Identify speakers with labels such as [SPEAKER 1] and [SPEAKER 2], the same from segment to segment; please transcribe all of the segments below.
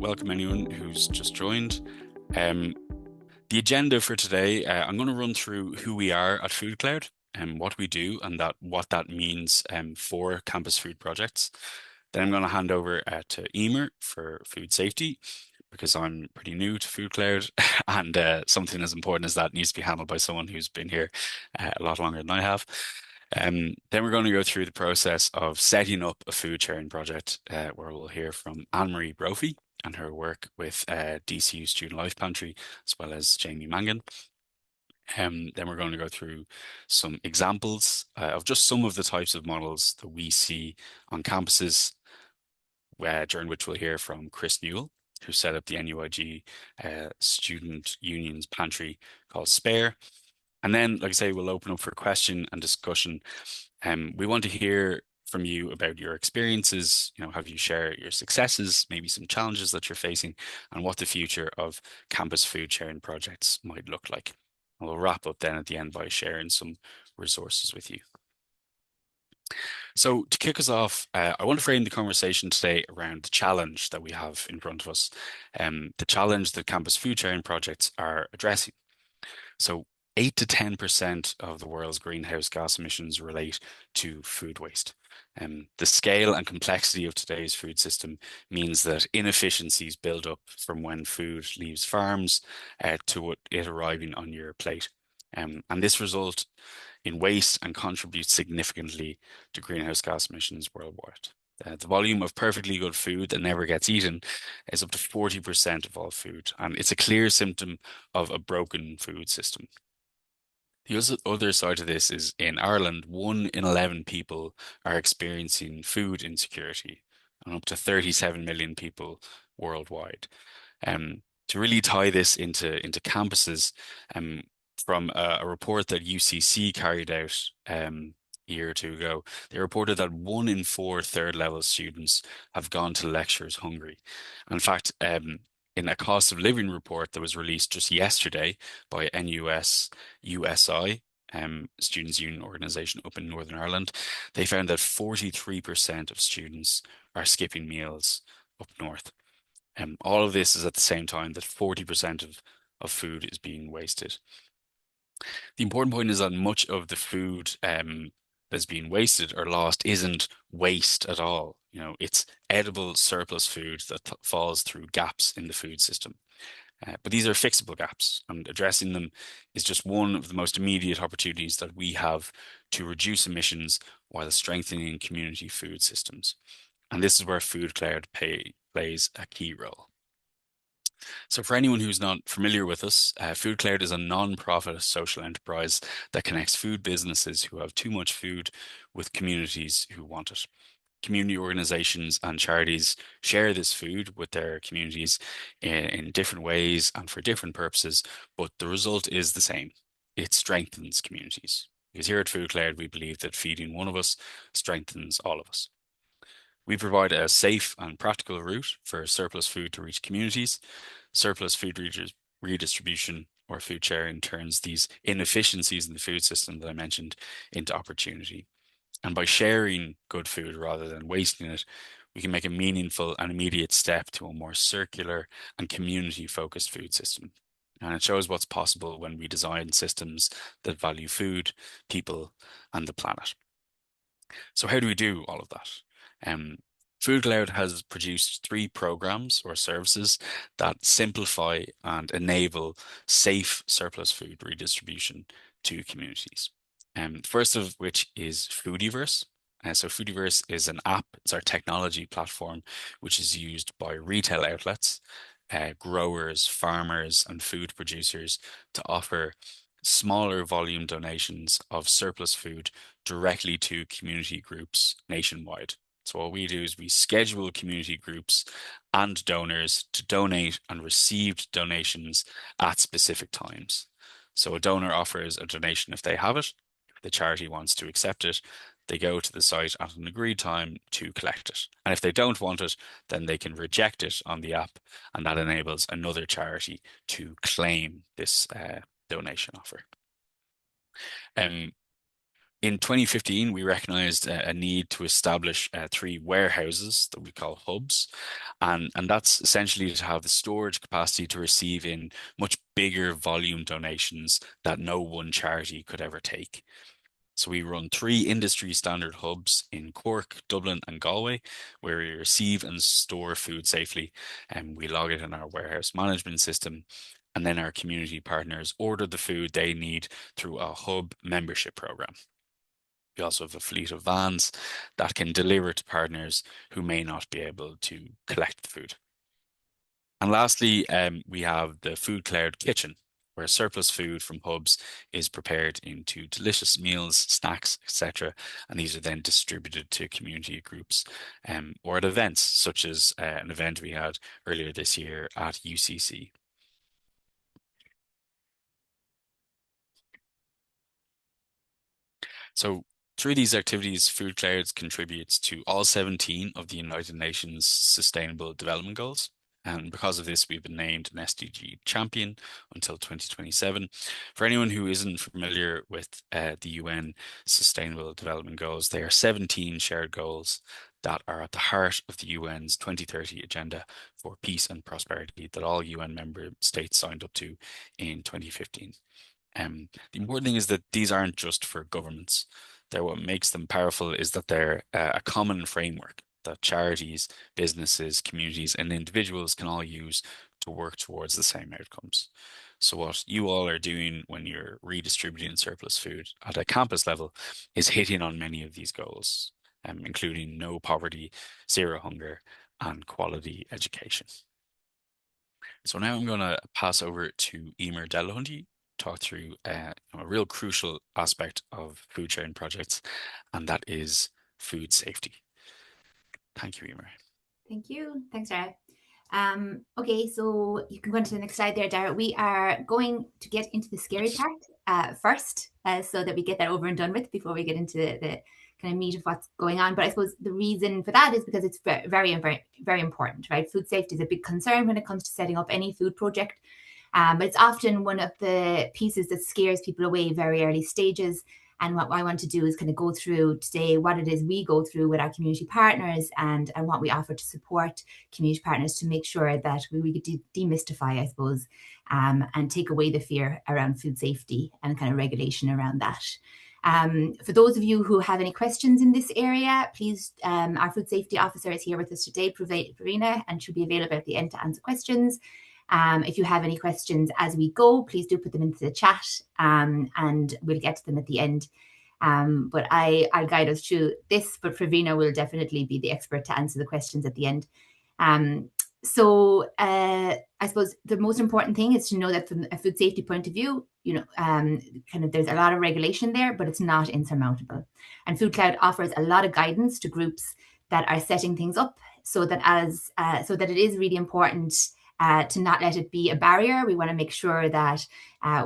[SPEAKER 1] welcome anyone who's just joined. Um, the agenda for today, I'm going to run through who we are at FoodCloud and what we do and what that means for campus food projects. Then I'm going to hand over to Emer for food safety because I'm pretty new to FoodCloud and something as important as that needs to be handled by someone who's been here a lot longer than I have. Then we're going to go through the process of setting up a food sharing project where we'll hear from Anne-Marie Brophy and her work with DCU Student Life Pantry, as well as Jamie Mangan. Then we're going to go through some examples of just some of the types of models that we see on campuses, during which we'll hear from Chris Newell, who set up the NUIG Student Union's pantry called Spare. And then, like I say, we'll open up for question and discussion. We want to hear from you about your experiences, have you share your successes, maybe some challenges that you're facing, and what the future of campus food sharing projects might look like. And we'll wrap up then at the end by sharing some resources with you. So to kick us off, I want to frame the conversation today around the challenge that we have in front of us, the challenge that campus food sharing projects are addressing. So 8 to 10% of the world's greenhouse gas emissions relate to food waste. The scale and complexity of today's food system means that inefficiencies build up from when food leaves farms to it arriving on your plate. And this results in waste and contributes significantly to greenhouse gas emissions worldwide. The volume of perfectly good food that never gets eaten is up to 40% of all food, and it's a clear symptom of a broken food system. The other side of this is in Ireland, 1 in 11 people are experiencing food insecurity, and up to 37 million people worldwide. To really tie this into campuses, from a report that UCC carried out a year or two ago, they reported that 1 in 4 third level students have gone to lectures hungry. In fact, in a cost of living report that was released just yesterday by NUS USI, Students' Union Organisation up in Northern Ireland, they found that 43% of students are skipping meals up north. All of this is at the same time that 40% of food is being wasted. The important point is that much of the food that's being wasted or lost isn't waste at all. It's edible surplus food that falls through gaps in the food system. But these are fixable gaps, and addressing them is just one of the most immediate opportunities that we have to reduce emissions while strengthening community food systems. And this is where FoodCloud plays a key role. So for anyone who's not familiar with us, FoodCloud is a non-profit social enterprise that connects food businesses who have too much food with communities who want it. Community organizations and charities share this food with their communities in different ways and for different purposes, but the result is the same. It strengthens communities. Because here at FoodCloud, we believe that feeding one of us strengthens all of us. We provide a safe and practical route for surplus food to reach communities. Surplus food redistribution or food sharing turns these inefficiencies in the food system that I mentioned into opportunity. And by sharing good food rather than wasting it, we can make a meaningful and immediate step to a more circular and community-focused food system. And it shows what's possible when we design systems that value food, people, and the planet. So how do we do all of that? FoodCloud has produced 3 programs or services that simplify and enable safe surplus food redistribution to communities. First of which is Foodiverse. So Foodiverse is an app, it's our technology platform, which is used by retail outlets, growers, farmers, and food producers to offer smaller volume donations of surplus food directly to community groups nationwide. So what we do is we schedule community groups and donors to donate and receive donations at specific times. So a donor offers a donation if they have it. If the charity wants to accept it, they go to the site at an agreed time to collect it. And if they don't want it, then they can reject it on the app, and that enables another charity to claim this donation offer. Um, In 2015, we recognized a need to establish 3 warehouses that we call hubs. And that's essentially to have the storage capacity to receive in much bigger volume donations that no one charity could ever take. So we run 3 industry standard hubs in Cork, Dublin, and Galway, where we receive and store food safely, and we log it in our warehouse management system. And then our community partners order the food they need through a hub membership program. We also have a fleet of vans that can deliver to partners who may not be able to collect the food. And lastly, we have the Food Cloud Kitchen, where surplus food from hubs is prepared into delicious meals, snacks, etc. And these are then distributed to community groups or at events, such as an event we had earlier this year at UCC. So through these activities, Food Clouds contributes to all 17 of the United Nations Sustainable Development Goals. And because of this, we've been named an SDG champion until 2027. For anyone who isn't familiar with the UN Sustainable Development Goals, they are 17 shared goals that are at the heart of the UN's 2030 agenda for peace and prosperity that all UN member states signed up to in 2015. The important thing is that these aren't just for governments. What makes them powerful is that they're a common framework that charities, businesses, communities, and individuals can all use to work towards the same outcomes. So what you all are doing when you're redistributing surplus food at a campus level is hitting on many of these goals, including no poverty, zero hunger, and quality education. So now I'm going to pass over to Emer Delahunty, talk through a real crucial aspect of food sharing projects, and that is food safety. Thank you, Emer.
[SPEAKER 2] Thank you. Thanks, Dara. Okay, so you can go on to the next slide there, Dara. We are going to get into the scary part first, so that we get that over and done with before we get into the kind of meat of what's going on. But I suppose the reason for that is because it's very, very, very important, right? Food safety is a big concern when it comes to setting up any food project. But it's often one of the pieces that scares people away very early stages. And what I want to do is kind of go through today what it is we go through with our community partners and what we offer to support community partners to make sure that we could demystify, I suppose, and take away the fear around food safety and kind of regulation around that. For those of you who have any questions in this area, please, our food safety officer is here with us today, Pravina, and she'll be available at the end to answer questions. If you have any questions as we go, please do put them into the chat and we'll get to them at the end. But I'll guide us through this, but Pravina will definitely be the expert to answer the questions at the end. So I suppose the most important thing is to know that from a food safety point of view, kind of there's a lot of regulation there, but it's not insurmountable. And Food Cloud offers a lot of guidance to groups that are setting things up so that it is really important to not let it be a barrier. We want to make sure that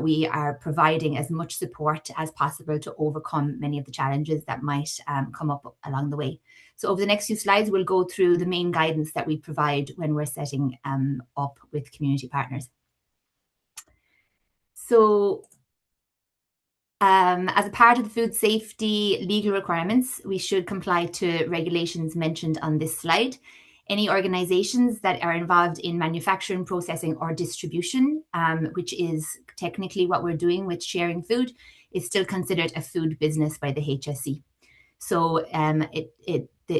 [SPEAKER 2] we are providing as much support as possible to overcome many of the challenges that might come up along the way. So over the next few slides, we'll go through the main guidance that we provide when we're setting up with community partners. So as a part of the food safety legal requirements, we should comply to regulations mentioned on this slide. Any organizations that are involved in manufacturing, processing, or distribution, which is technically what we're doing with sharing food, is still considered a food business by the HSE. So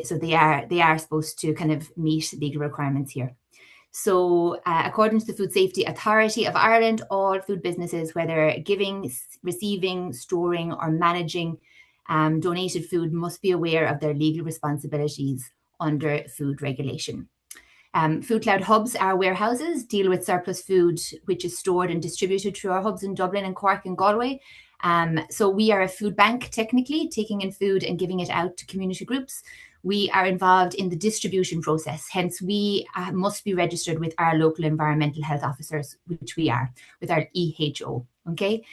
[SPEAKER 2] so they are supposed to kind of meet legal requirements here. So according to the Food Safety Authority of Ireland, all food businesses, whether giving, receiving, storing, or managing donated food, must be aware of their legal responsibilities under food regulation. Food Cloud hubs are warehouses, deal with surplus food, which is stored and distributed through our hubs in Dublin and Cork and Galway. So we are a food bank, technically, taking in food and giving it out to community groups. We are involved in the distribution process. Hence, we must be registered with our local environmental health officers, which we are, with our EHO. Okay.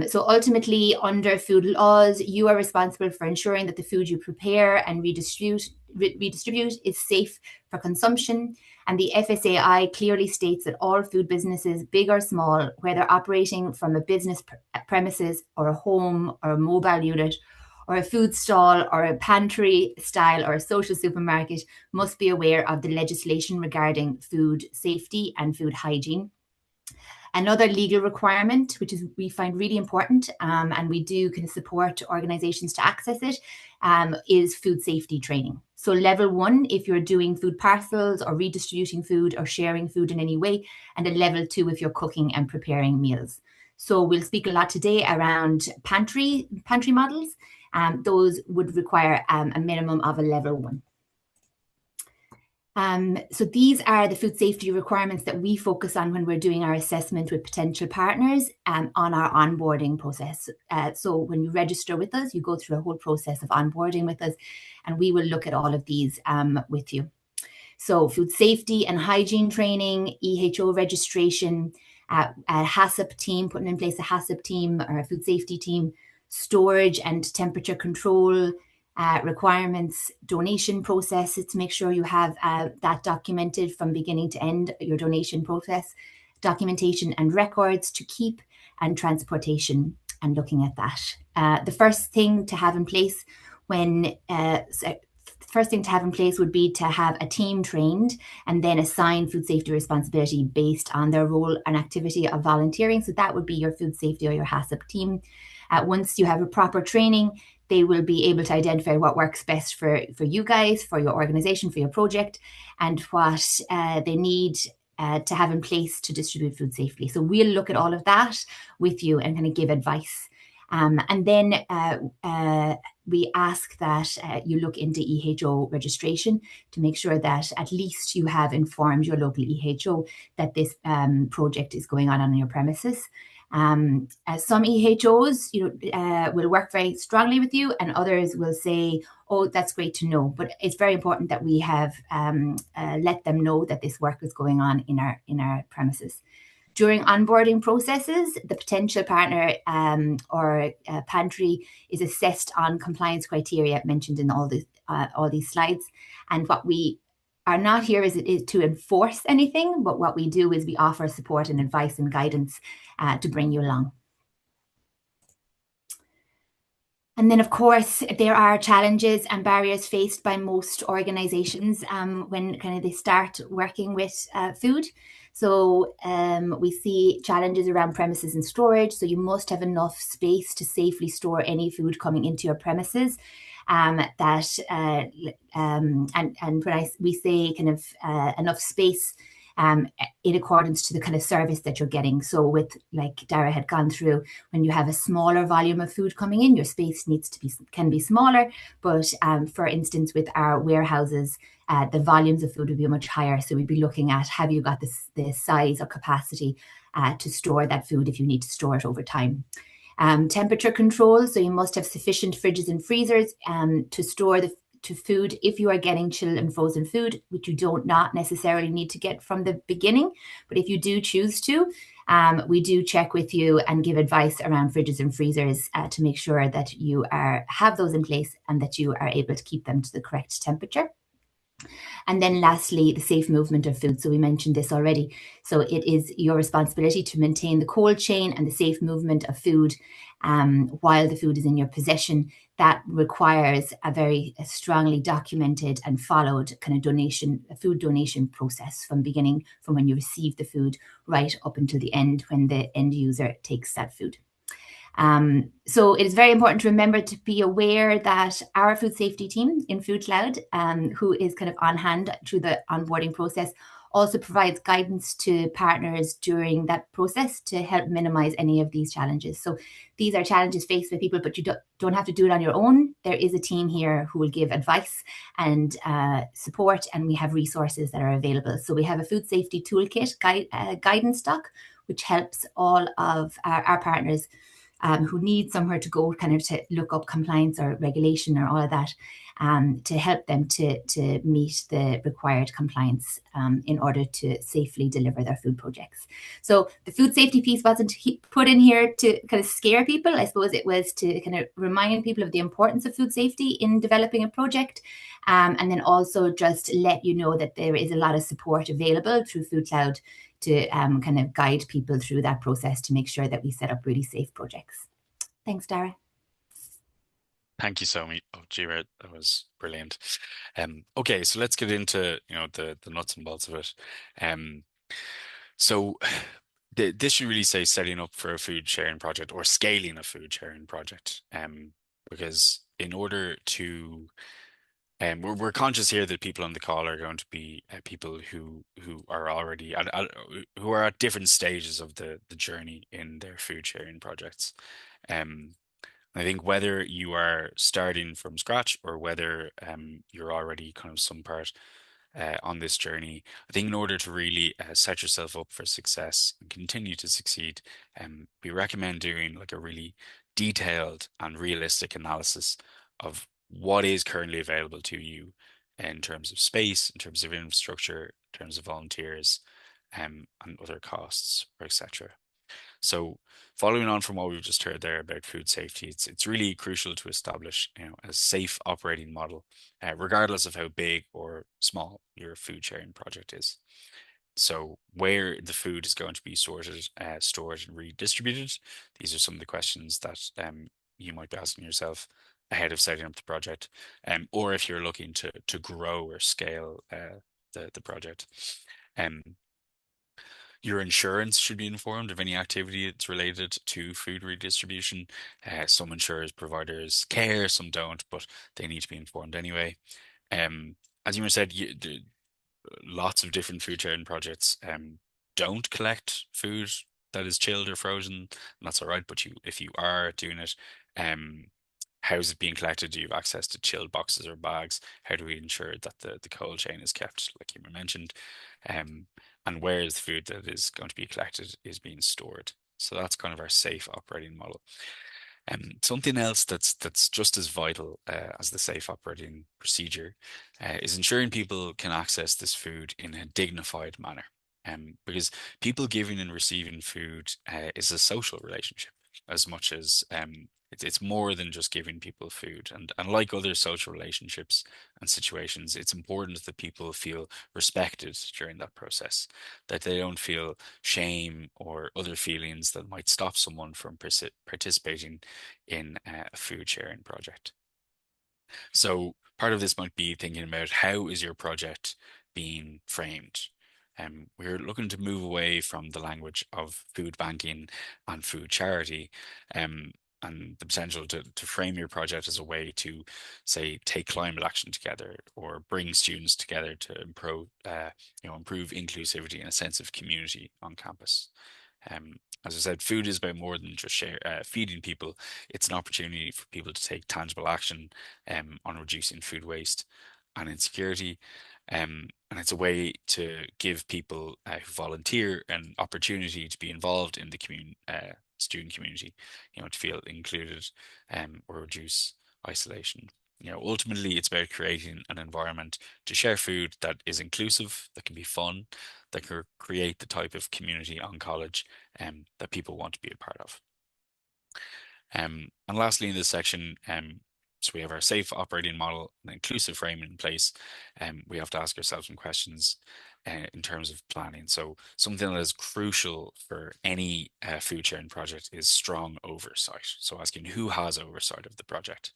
[SPEAKER 2] So ultimately, under food laws, you are responsible for ensuring that the food you prepare and redistribute is safe for consumption. And the FSAI clearly states that all food businesses, big or small, whether operating from a business premises or a home or a mobile unit, or a food stall or a pantry style or a social supermarket must be aware of the legislation regarding food safety and food hygiene. Another legal requirement, which is we find really important, and we do kind of support organizations to access it, is food safety training. So level 1, if you're doing food parcels or redistributing food or sharing food in any way, and a level 2 if you're cooking and preparing meals. So we'll speak a lot today around pantry models. Those would require a minimum of a level 1. So these are the food safety requirements that we focus on when we're doing our assessment with potential partners on our onboarding process. So when you register with us, you go through a whole process of onboarding with us, and we will look at all of these with you. So food safety and hygiene training, EHO registration, a HACCP team, putting in place a HACCP team or a food safety team, storage and temperature control, requirements, donation processes to make sure you have that documented from beginning to end, your donation process, documentation and records to keep, and transportation, and looking at that. The first thing to have in place would be to have a team trained and then assign food safety responsibility based on their role and activity of volunteering. So that would be your food safety or your HACCP team. Once you have a proper training, they will be able to identify what works best for you guys, for your organization, for your project, and what they need to have in place to distribute food safely. So we'll look at all of that with you and kind of give advice. And then we ask that you look into EHO registration to make sure that at least you have informed your local EHO that this project is going on your premises. Some EHOs, will work very strongly with you, and others will say, "Oh, that's great to know." But it's very important that we have let them know that this work is going on in our premises. During onboarding processes, the potential partner or pantry is assessed on compliance criteria mentioned in all these slides. And what we are not here is to enforce anything, but what we do is we offer support and advice and guidance to bring you along. And then, of course, there are challenges and barriers faced by most organizations when kind of they start working with food. So we see challenges around premises and storage. So you must have enough space to safely store any food coming into your premises. And when we say kind of enough space, in accordance to the kind of service that you're getting. So with, like Dara had gone through, when you have a smaller volume of food coming in, your space can be smaller. But for instance, with our warehouses, the volumes of food would be much higher. So we'd be looking at, have you got the size or capacity to store that food if you need to store it over time? Temperature control, so you must have sufficient fridges and freezers to store the food if you are getting chilled and frozen food, which you do not necessarily need to get from the beginning. But if you do choose to, we do check with you and give advice around fridges and freezers to make sure that you have those in place and that you are able to keep them to the correct temperature. And then lastly, the safe movement of food. So we mentioned this already. So it is your responsibility to maintain the cold chain and the safe movement of food while the food is in your possession. That requires a very strongly documented and followed kind of food donation process from when you receive the food right up until the end when the end user takes that food. So it is very important to remember to be aware that our food safety team in Food Cloud, who is kind of on hand through the onboarding process, also provides guidance to partners during that process to help minimize any of these challenges. So these are challenges faced by people, but you don't have to do it on your own. There is a team here who will give advice and support, and we have resources that are available. So we have a food safety toolkit guidance doc, which helps all of our partners who need somewhere to go kind of to look up compliance or regulation or all of that, to help them to meet the required compliance in order to safely deliver their food projects. So the food safety piece wasn't put in here to kind of scare people. I suppose it was to kind of remind people of the importance of food safety in developing a project, and then also just let you know that there is a lot of support available through Food Cloud to kind of guide people through that process to make sure that we set up really safe projects. Thanks, Dara.
[SPEAKER 1] Thank you so much. Oh, Gira, that was brilliant. Okay, so let's get into, the nuts and bolts of it. Um, so this should really say setting up for a food sharing project or scaling a food sharing project. Because in order to we're conscious here that people on the call are going to be people who are already who are at different stages of the journey in their food sharing projects. Um, I think whether you are starting from scratch or whether you're already kind of some part on this journey, I think in order to really set yourself up for success and continue to succeed, we recommend doing like a really detailed and realistic analysis of what is currently available to you in terms of space, in terms of infrastructure, in terms of volunteers, and other costs, or etc. So following on from what we've just heard there about food safety, it's really crucial to establish, a safe operating model, regardless of how big or small your food sharing project is. So where the food is going to be sorted, stored, and redistributed, these are some of the questions that you might be asking yourself ahead of setting up the project, or if you're looking to grow or scale the project. Um, your insurance should be informed of any activity that's related to food redistribution. Some insurers providers care, some don't, but they need to be informed anyway. As you said, lots of different food sharing projects don't collect food that is chilled or frozen, and that's all right. But if you are doing it, um, how is it being collected? Do you have access to chilled boxes or bags? How do we ensure that the cold chain is kept, like you mentioned? Um, and where is the food that is going to be collected is being stored? So that's kind of our safe operating model. Something else that's just as vital as the safe operating procedure is ensuring people can access this food in a dignified manner. Because people giving and receiving food is a social relationship as much as it's more than just giving people food. And like other social relationships and situations, it's important that people feel respected during that process, that they don't feel shame or other feelings that might stop someone from participating in a food sharing project. So part of this might be thinking about how is your project being framed. We're looking to move away from the language of food banking and food charity, um, and the potential to frame your project as a way to, say, take climate action together or bring students together to improve inclusivity and a sense of community on campus. As I said, food is about more than just feeding people. It's an opportunity for people to take tangible action on reducing food waste and insecurity. And it's a way to give people who volunteer an opportunity to be involved in the student community, to feel included or reduce isolation. Ultimately, it's about creating an environment to share food that is inclusive, that can be fun, that can create the type of community on college that people want to be a part of. And lastly, in this section, so we have our safe operating model and inclusive framing in place. We have to ask ourselves some questions in terms of planning. So something that is crucial for any food sharing project is strong oversight. So asking who has oversight of the project,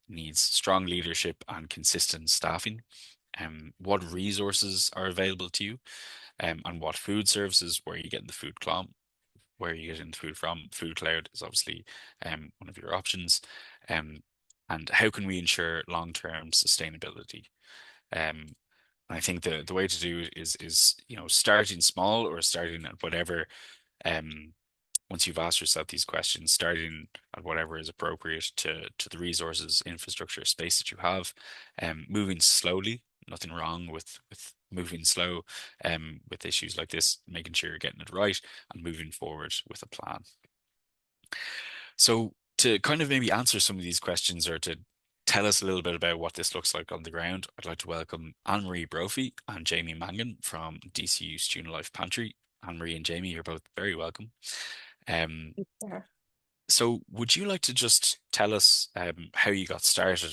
[SPEAKER 1] needs strong leadership and consistent staffing. What resources are available to you, and what food services, where you get the food clump, where you get the food from. Food Cloud is obviously one of your options. Um, and how can we ensure long-term sustainability? Um, and I think the way to do it is starting small or starting at whatever. Um, Once you've asked yourself these questions, starting at whatever is appropriate to the resources, infrastructure, space that you have, moving slowly. Nothing wrong with moving slow with issues like this, making sure you're getting it right and moving forward with a plan. So to kind of maybe answer some of these questions or to tell us a little bit about what this looks like on the ground, I'd like to welcome Anne-Marie Brophy and Jamie Mangan from DCU Student Life Pantry. Anne-Marie and Jamie, you're both very welcome. Um,
[SPEAKER 3] Yeah.
[SPEAKER 1] so would you like to just tell us how you got started?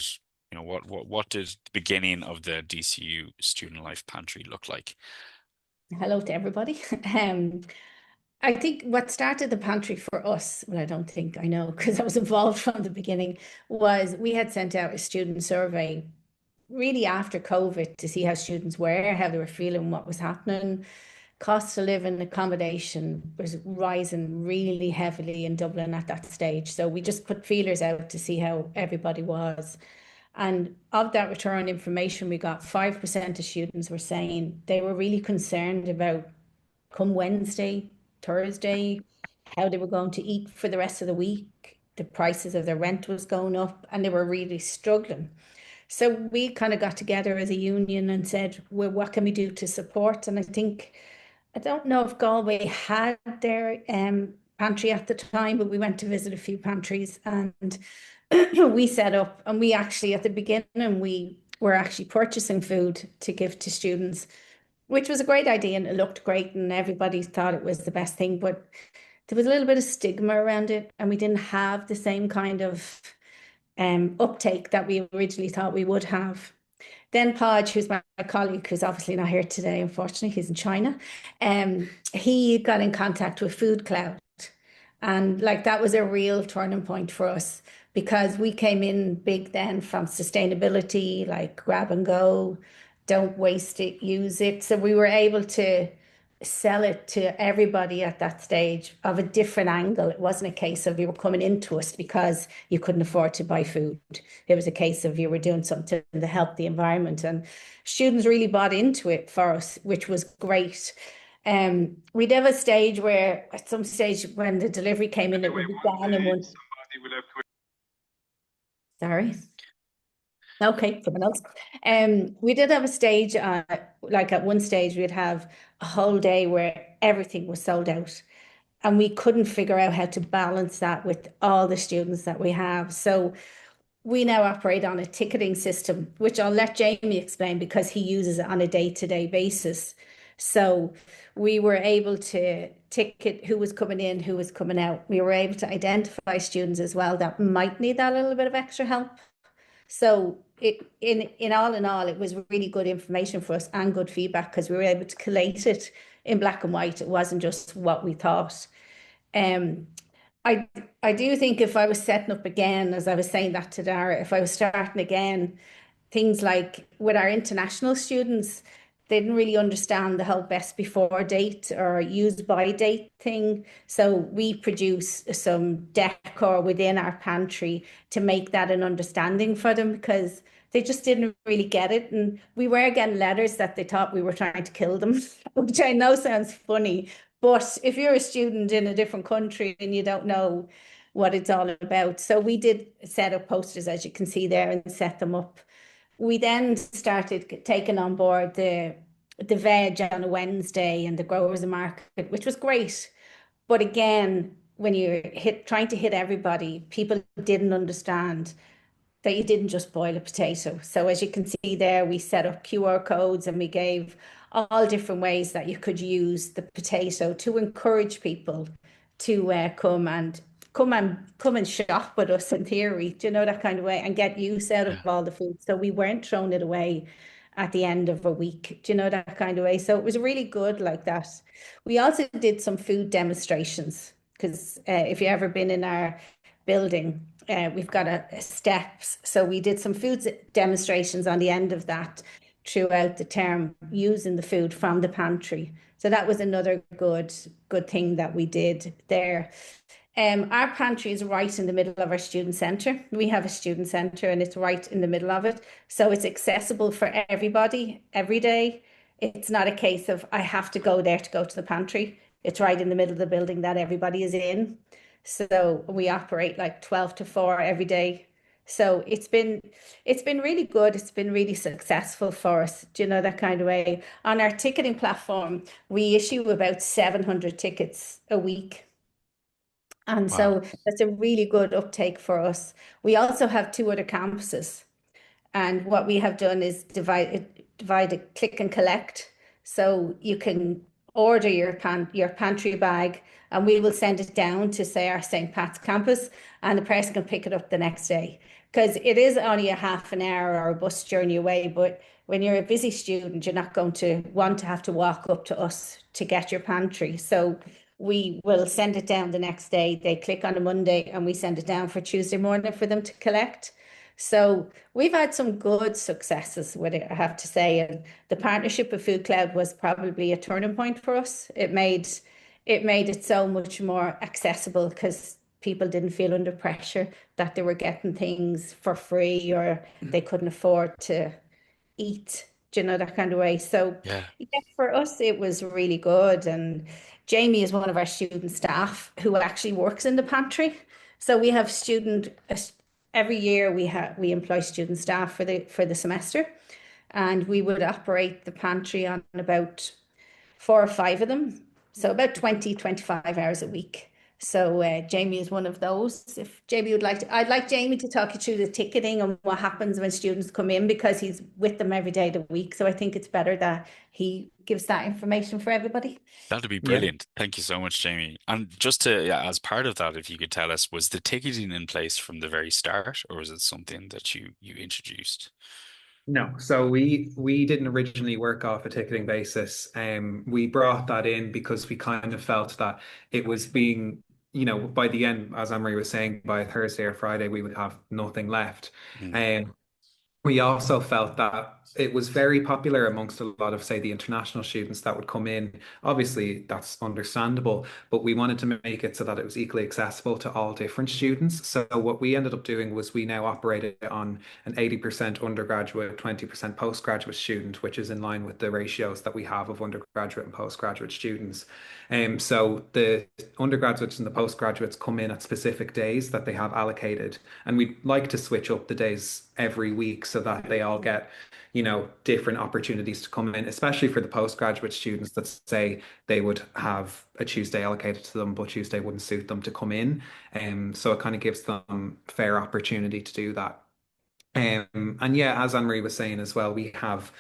[SPEAKER 1] What did the beginning of the DCU Student Life Pantry look like?
[SPEAKER 3] Hello to everybody. I think what started the pantry for us, well, I don't think I know because I was involved from the beginning, was we had sent out a student survey really after COVID to see how students were, how they were feeling, what was happening. Cost of living, accommodation was rising really heavily in Dublin at that stage. So we just put feelers out to see how everybody was. And of that return information we got, 5% of students were saying they were really concerned about come Wednesday, Thursday, how they were going to eat for the rest of the week. The prices of their rent was going up and they were really struggling. So we kind of got together as a union and said, well, what can we do to support? And I don't know if Galway had their pantry at the time, but we went to visit a few pantries and we set up, and we actually, at the beginning, we were actually purchasing food to give to students, which was a great idea and it looked great and everybody thought it was the best thing. But there was a little bit of stigma around it and we didn't have the same kind of uptake that we originally thought we would have. Then Podge, who's my colleague, who's obviously not here today, unfortunately, he's in China. He got in contact with Food Cloud. And like that was a real turning point for us because we came in big then from sustainability, like grab and go, don't waste it, use it. So we were able to sell it to everybody at that stage of a different angle. It wasn't a case of you were coming into us because you couldn't afford to buy food. It was a case of you were doing something to help the environment. And students really bought into it for us, which was great. We'd have a stage where at some stage when the delivery came in, it would be down in one. Sorry. Okay, someone else. We did have a stage, like at one stage, we'd have a whole day where everything was sold out, and we couldn't figure out how to balance that with all the students that we have. So we now operate on a ticketing system, which I'll let Jamie explain because he uses it on a day-to-day basis. So we were able to ticket who was coming in, who was coming out. We were able to identify students as well that might need that little bit of extra help. So in all, it was really good information for us and good feedback because we were able to collate it in black and white. It wasn't just what we thought. Um, I do think if I was setting up again, as I was saying that to Dara, if I was starting again, things like with our international students, they didn't really understand the whole best before date or use by date thing. So we produce some decor within our pantry to make that an understanding for them because they just didn't really get it. And we were getting letters that they thought we were trying to kill them, which I know sounds funny. But if you're a student in a different country and you don't know what it's all about. So we did set up posters, as you can see there, and set them up. We then started taking on board the veg on a Wednesday and the growers market, which was great. But again, when you're trying to hit everybody, people didn't understand that you didn't just boil a potato. So as you can see there, we set up QR codes and we gave all different ways that you could use the potato to encourage people to come and shop with us in theory, do you know, that kind of way, and get use out of
[SPEAKER 1] Yeah.
[SPEAKER 3] all the food. So we weren't throwing it away at the end of a week, do you know, that kind of way. So it was really good like that. We also did some food demonstrations because if you've ever been in our building, we've got a steps. So we did some food demonstrations on the end of that throughout the term using the food from the pantry. So that was another good thing that we did there. Our pantry is right in the middle of our student centre. We have a student centre and it's right in the middle of it. So it's accessible for everybody every day. It's not a case of I have to go there to go to the pantry. It's right in the middle of the building that everybody is in. So we operate like 12 to 4 every day. So it's been really good. It's been really successful for us, do you know, that kind of way. On our ticketing platform, we issue about 700 tickets a week. And
[SPEAKER 1] Wow.
[SPEAKER 3] so that's a really good uptake for us. We also have two other campuses. And what we have done is divide a click and collect. So you can order your pantry bag and we will send it down to say our St. Pat's campus and the person can pick it up the next day. Because it is only a half an hour or a bus journey away, but when you're a busy student, you're not going to want to have to walk up to us to get your pantry. So we will send it down the next day. They click on a Monday and we send it down for Tuesday morning for them to collect. So we've had some good successes with it, I have to say. And the partnership with Food Cloud was probably a turning point for us. It made it so much more accessible because people didn't feel under pressure that they were getting things for free or they couldn't afford to eat, that kind of way. So
[SPEAKER 1] Yeah.
[SPEAKER 3] yeah, for us, it was really good. And Jamie is one of our student staff who actually works in the pantry. So we have every year we employ student staff for the semester, and we would operate the pantry on about 4 or 5 of them. So about 20, 25 hours a week. So Jamie is one of those. If Jamie would like to, I'd like Jamie to talk you through the ticketing and what happens when students come in because he's with them every day of the week. So I think it's better that he gives that information for everybody.
[SPEAKER 1] That'd be
[SPEAKER 4] Yeah.
[SPEAKER 1] brilliant. Thank you so much, Jamie. And just to, yeah, as part of that, if you could tell us, was the ticketing in place from the very start, or was it something that you introduced?
[SPEAKER 4] No, so we didn't originally work off a ticketing basis. We brought that in because we kind of felt that it was being, by the end, as Anne-Marie was saying, by Thursday or Friday, we would have nothing left.
[SPEAKER 1] Mm.
[SPEAKER 4] We also felt that it was very popular amongst a lot of, say, the international students that would come in. Obviously, that's understandable, but we wanted to make it so that it was equally accessible to all different students. So what we ended up doing was we now operated on an 80% undergraduate, 20% postgraduate student, which is in line with the ratios that we have of undergraduate and postgraduate students. So the undergraduates and the postgraduates come in at specific days that they have allocated, and we like to switch up the days every week so that they all get, different opportunities to come in, especially for the postgraduate students that say they would have a Tuesday allocated to them, but Tuesday wouldn't suit them to come in. So it kind of gives them fair opportunity to do that. And yeah, as Anne-Marie was saying as well, we have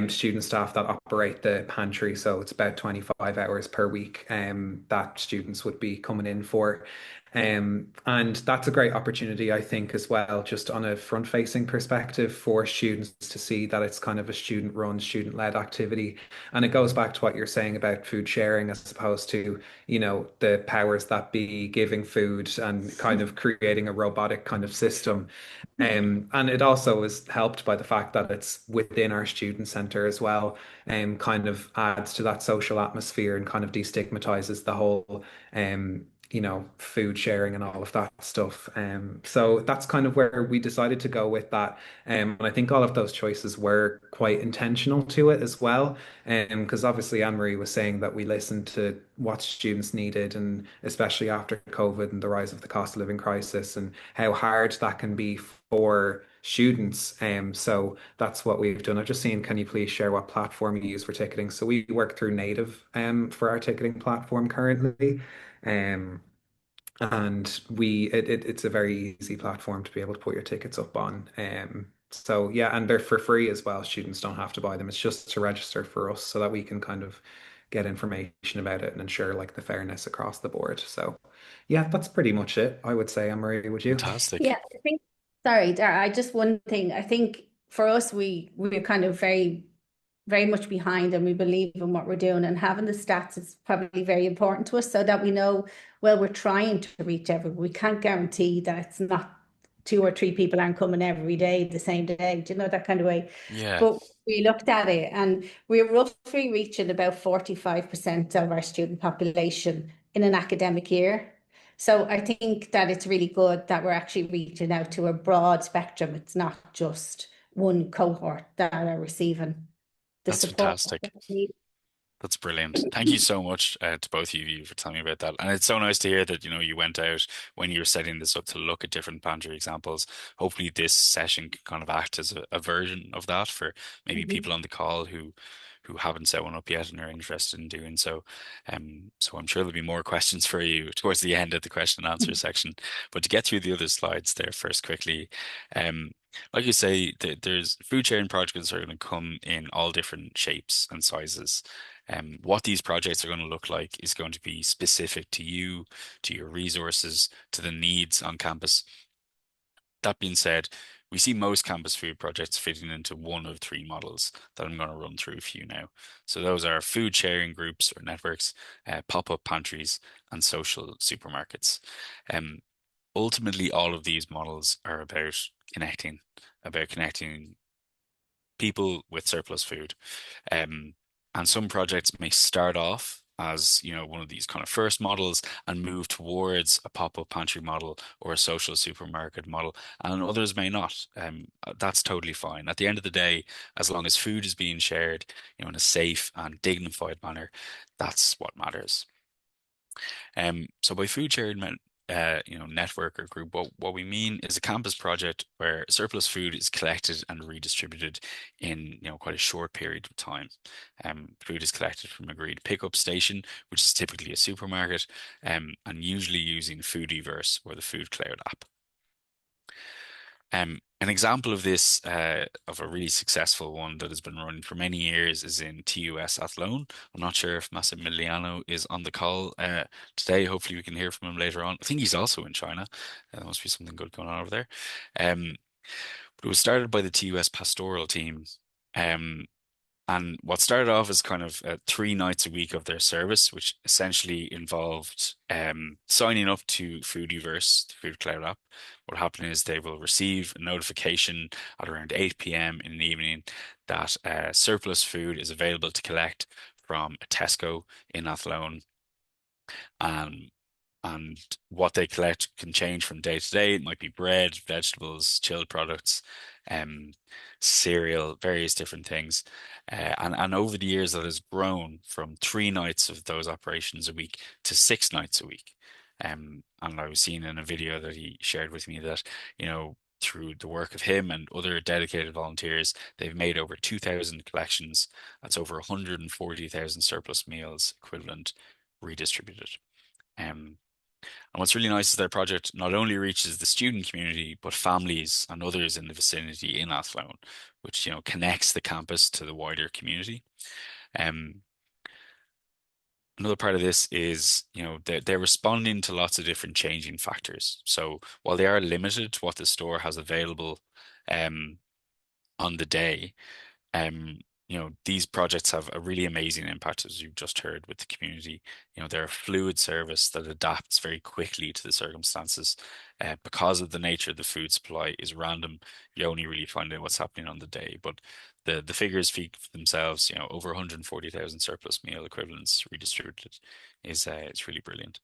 [SPEAKER 4] student staff that operate the pantry. So it's about 25 hours per week that students would be coming in for. And that's a great opportunity, I think, as well, just on a front-facing perspective for students to see that it's kind of a student-run, student-led activity. And it goes back to what you're saying about food sharing as opposed to, the powers that be giving food and kind of creating a robotic kind of system. And it also is helped by the fact that it's within our student center as well, and kind of adds to that social atmosphere and kind of destigmatizes the whole, food sharing and all of that stuff. So that's kind of where we decided to go with that. And I think all of those choices were quite intentional to it as well. Because obviously Anne-Marie was saying that we listened to what students needed, and especially after COVID and the rise of the cost of living crisis and how hard that can be for students. So that's what we've done. I've just seen, can you please share what platform you use for ticketing? So we work through Native for our ticketing platform currently. Um, and it's a very easy platform to be able to put your tickets up on. So yeah, and they're for free as well. Students don't have to buy them. It's just to register for us so that we can kind of get information about it and ensure like the fairness across the board. So yeah, that's pretty much it, I would say. Anne-Marie, would you?
[SPEAKER 1] Fantastic.
[SPEAKER 3] Yeah, I think, sorry, Dara, just one thing. I think for us, we're kind of very, very much behind and we believe in what we're doing, and having the stats is probably very important to us so that we know, well, we're trying to reach everyone. We can't guarantee that it's not 2 or 3 people aren't coming every day the same day, that kind of way.
[SPEAKER 1] Yeah.
[SPEAKER 3] But we looked at it and we're roughly reaching about 45% of our student population in an academic year. So I think that it's really good that we're actually reaching out to a broad spectrum. It's not just one cohort that are receiving the
[SPEAKER 1] That's
[SPEAKER 3] support
[SPEAKER 1] fantastic.
[SPEAKER 3] that they need.
[SPEAKER 1] That's brilliant. Thank you so much to both of you for telling me about that. And it's so nice to hear that, you went out when you were setting this up to look at different pantry examples. Hopefully this session can kind of act as a version of that for maybe people on the call who haven't set one up yet and are interested in doing so. So I'm sure there'll be more questions for you towards the end of the question and answer section. But to get through the other slides there first quickly, like you say, there's food sharing projects are going to come in all different shapes and sizes. What these projects are going to look like is going to be specific to you, to your resources, to the needs on campus. That being said, we see most campus food projects fitting into one of three models that I'm going to run through for you now. So those are food sharing groups or networks, pop-up pantries, and social supermarkets. Ultimately, all of these models are about connecting people with surplus food. And some projects may start off as, one of these kind of first models and move towards a pop-up pantry model or a social supermarket model, and others may not. That's totally fine. At the end of the day, as long as food is being shared, in a safe and dignified manner, that's what matters. So by food sharing network or group, what we mean is a campus project where surplus food is collected and redistributed in quite a short period of time. Food is collected from agreed pickup station, which is typically a supermarket, and usually using Foodiverse or the Food Cloud app. An example of this, of a really successful one that has been running for many years, is in TUS Athlone. I'm not sure if Massimiliano is on the call today. Hopefully we can hear from him later on. I think he's also in China. There must be something good going on over there. But it was started by the TUS pastoral team. And what started off as kind of 3 nights a week of their service, which essentially involved signing up to Foodiverse, the Food Cloud app. What happened is they will receive a notification at around 8 p.m. in the evening that surplus food is available to collect from a Tesco in Athlone. And what they collect can change from day to day. It might be bread, vegetables, chilled products, cereal, various different things. And over the years, that has grown from 3 nights of those operations a week to 6 nights a week. And I was seeing in a video that he shared with me that, through the work of him and other dedicated volunteers, they've made over 2,000 collections. That's over 140,000 surplus meals equivalent redistributed. And what's really nice is their project not only reaches the student community, but families and others in the vicinity in Athlone, which, connects the campus to the wider community. Another part of this is, they're responding to lots of different changing factors. So while they are limited to what the store has available on the day, these projects have a really amazing impact, as you've just heard, with the community. They're a fluid service that adapts very quickly to the circumstances. Because of the nature of the food supply is random, you only really find out what's happening on the day. But the figures speak for themselves. Over 140,000 surplus meal equivalents redistributed is it's really brilliant.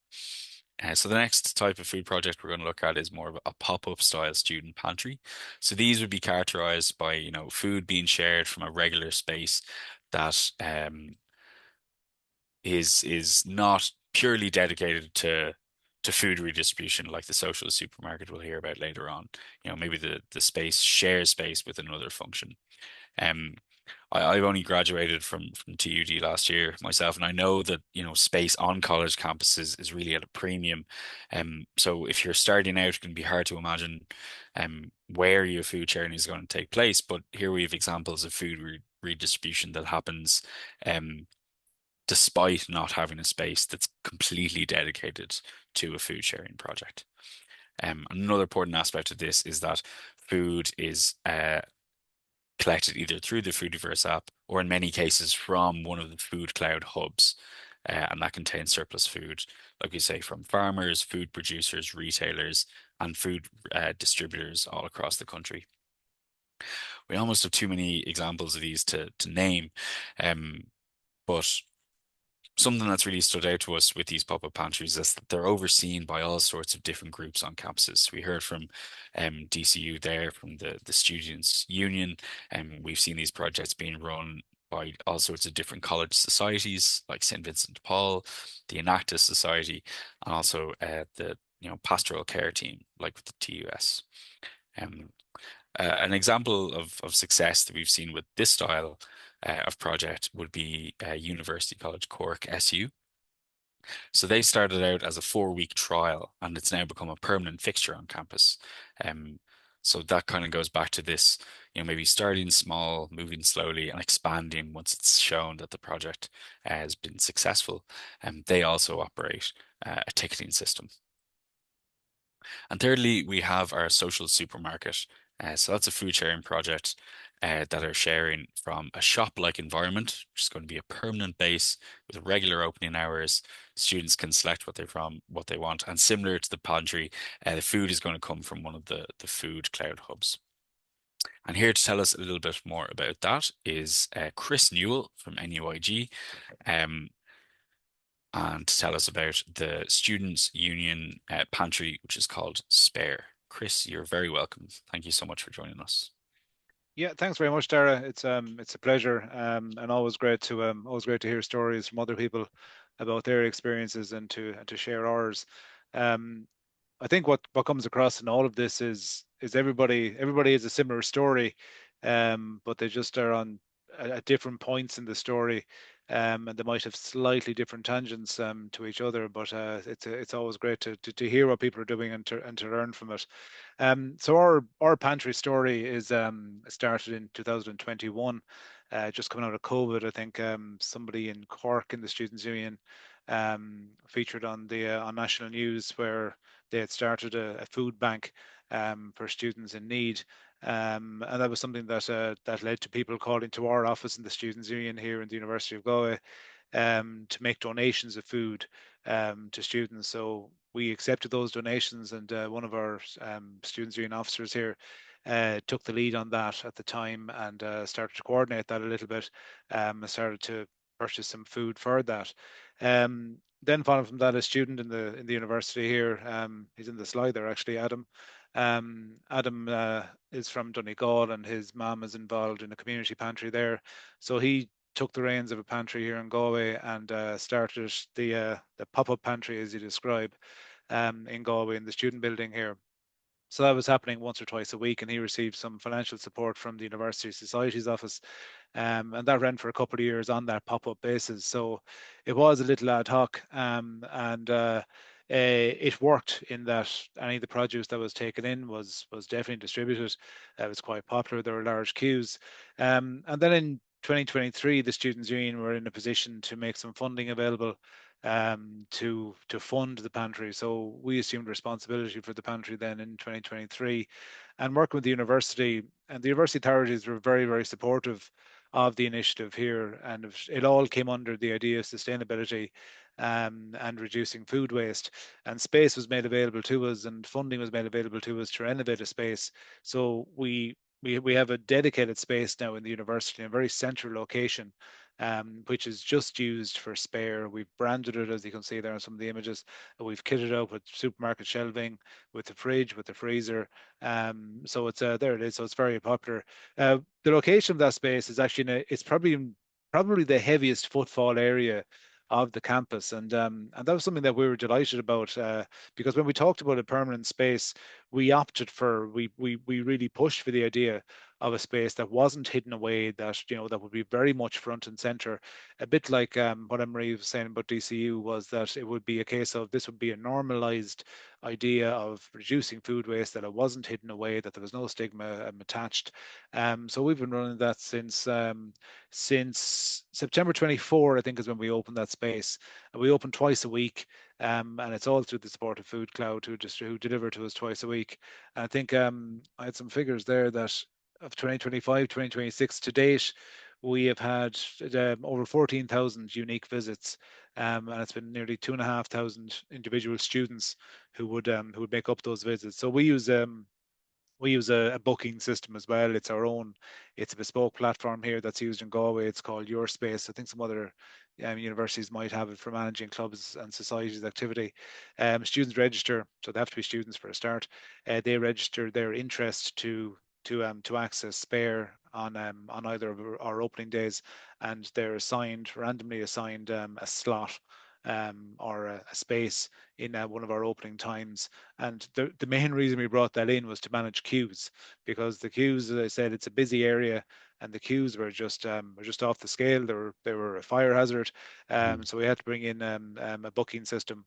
[SPEAKER 1] So the next type of food project we're going to look at is more of a pop-up style student pantry. So these would be characterized by, food being shared from a regular space that is not purely dedicated to food redistribution, like the social supermarket we'll hear about later on. Maybe the space shares space with another function. I've only graduated from TUD last year myself, and I know that space on college campuses is really at a premium. So if you're starting out, it can be hard to imagine where your food sharing is going to take place. But here we have examples of food redistribution that happens despite not having a space that's completely dedicated to a food sharing project. Another important aspect of this is that food is collected either through the Foodiverse app or in many cases from one of the Food Cloud hubs. And that contains surplus food, like we say, from farmers, food producers, retailers, and food distributors all across the country. We almost have too many examples of these to name, but something that's really stood out to us with these pop-up pantries is that they're overseen by all sorts of different groups on campuses. We heard from DCU there, from the Students' Union, and we've seen these projects being run by all sorts of different college societies, like St. Vincent de Paul, the Enactus Society, and also the pastoral care team, like with the TUS. An example of success that we've seen with this style of project would be University College Cork SU. So they started out as a 4-week trial, and it's now become a permanent fixture on campus. So that kind of goes back to this, maybe starting small, moving slowly, and expanding once it's shown that the project has been successful. And they also operate a ticketing system. And thirdly, we have our social supermarket So that's a food sharing project that are sharing from a shop-like environment, which is going to be a permanent base with regular opening hours. Students can select what they want, and similar to the pantry, the food is going to come from one of the food cloud hubs. And here to tell us a little bit more about that is Chris Newell from NUIG, and to tell us about the Students' Union pantry, which is called Spare. Chris, you're very welcome. Thank you so much for joining us.
[SPEAKER 5] Yeah, thanks very much, Dara. It's a pleasure, and always great to hear stories from other people about their experiences and to share ours. Um, I think what comes across in all of this is everybody has a similar story, but they just are on at different points in the story, and they might have slightly different tangents to each other. But it's always great to hear what people are doing and to learn from it. So our pantry story is started in 2021, just coming out of COVID. I think somebody in Cork in the Students' Union featured on the on national news where they had started a food bank for students in need. And that was something that that led to people calling to our office in the Students' Union here in the University of Galway to make donations of food to students. So we accepted those donations, and one of our Students' Union officers here took the lead on that at the time and started to coordinate that a little bit and started to purchase some food for that. Then following from that, a student in the university here, he's in the slide there actually, Adam. Adam is from Donegal, and his mum is involved in a community pantry there. So he took the reins of a pantry here in Galway and started the pop-up pantry, as you describe, in Galway in the student building here. So that was happening once or twice a week, and he received some financial support from the University Society's office. And that ran for a couple of years on that pop-up basis. So it was a little ad hoc, and it worked in that any of the produce that was taken in was definitely distributed. It was quite popular. There were large queues. And then in 2023, the Students' Union were in a position to make some funding available to fund the pantry. So we assumed responsibility for the pantry then in 2023, and working with the university, and the university authorities were very, very supportive of the initiative here, and it all came under the idea of sustainability and reducing food waste. And space was made available to us, and funding was made available to us to renovate a space. So we have a dedicated space now in the university in a very central location, which is just used for Spare. We've branded it, as you can see there on some of the images. We've kitted out with supermarket shelving, with the fridge, with the freezer. So it's there it is. So it's very popular. The location of that space is actually it's probably the heaviest footfall area of the campus, and that was something that we were delighted about because when we talked about a permanent space, we really pushed for the idea of a space that wasn't hidden away, that that would be very much front and center, a bit like what Anne-Marie was saying about DCU, was that it would be a case of this would be a normalized idea of reducing food waste, that it wasn't hidden away, that there was no stigma attached. So we've been running that since September 24, I think, is when we opened that space. And we open twice a week, and it's all through the support of Food Cloud, who deliver to us twice a week. And I think I had some figures there that of 2025, 2026 to date, we have had over 14,000 unique visits, and it's been nearly 2,500 individual students who would make up those visits. So we use a booking system as well. It's a bespoke platform here that's used in Galway. It's called Your Space. I think some other universities might have it for managing clubs and societies activity. Students register, so they have to be students for a start. They register their interest to access Spare on either of our opening days, and they're randomly assigned a slot or a space in one of our opening times. And the main reason we brought that in was to manage queues, because the queues, as I said, it's a busy area, and the queues were just off the scale. They were a fire hazard, so we had to bring in a booking system.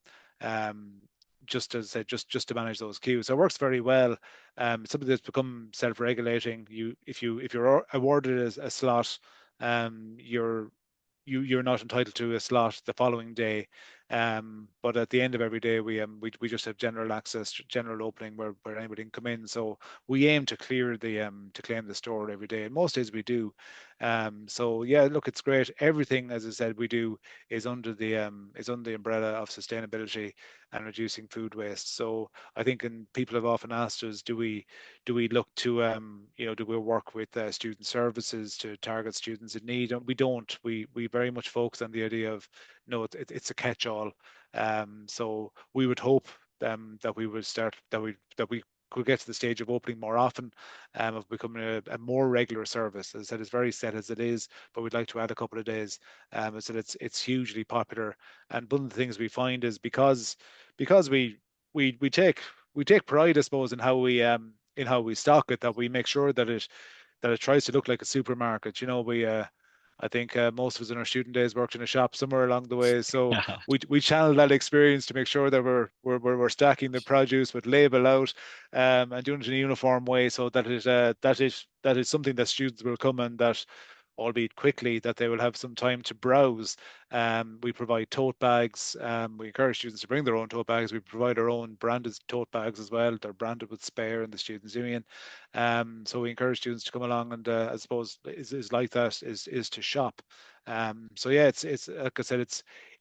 [SPEAKER 5] Just as I said, just to manage those queues. So it works very well. Something that's become self-regulating. If you're awarded a slot, you're not entitled to a slot the following day. But at the end of every day, we just have general access, general opening where anybody can come in. So we aim to clear the to claim the store every day, and most days we do. So yeah, look, it's great. Everything, as I said, we do is under the umbrella of sustainability and reducing food waste. So I think, and people have often asked us, do we look to do we work with student services to target students in need? And we don't. We very much focus on the idea of, no, it's a catch-all. So we would hope that we would start that we could get to the stage of opening more often, of becoming a more regular service. As I said, it's very set as it is, but we'd like to add a couple of days. As I said, it's hugely popular, and one of the things we find is because we take pride, I suppose, in how we stock it, that we make sure that it tries to look like a supermarket. I think most of us in our student days worked in a shop somewhere along the way, so we channel that experience to make sure that we're stacking the produce with label out, and doing it in a uniform way, so that is something that students will come, and that, albeit quickly, that they will have some time to browse. We provide tote bags. We encourage students to bring their own tote bags. We provide our own branded tote bags as well. They're branded with Spare and the Students' Union. So we encourage students to come along, and I suppose is like that is to shop. So yeah, it's like I said,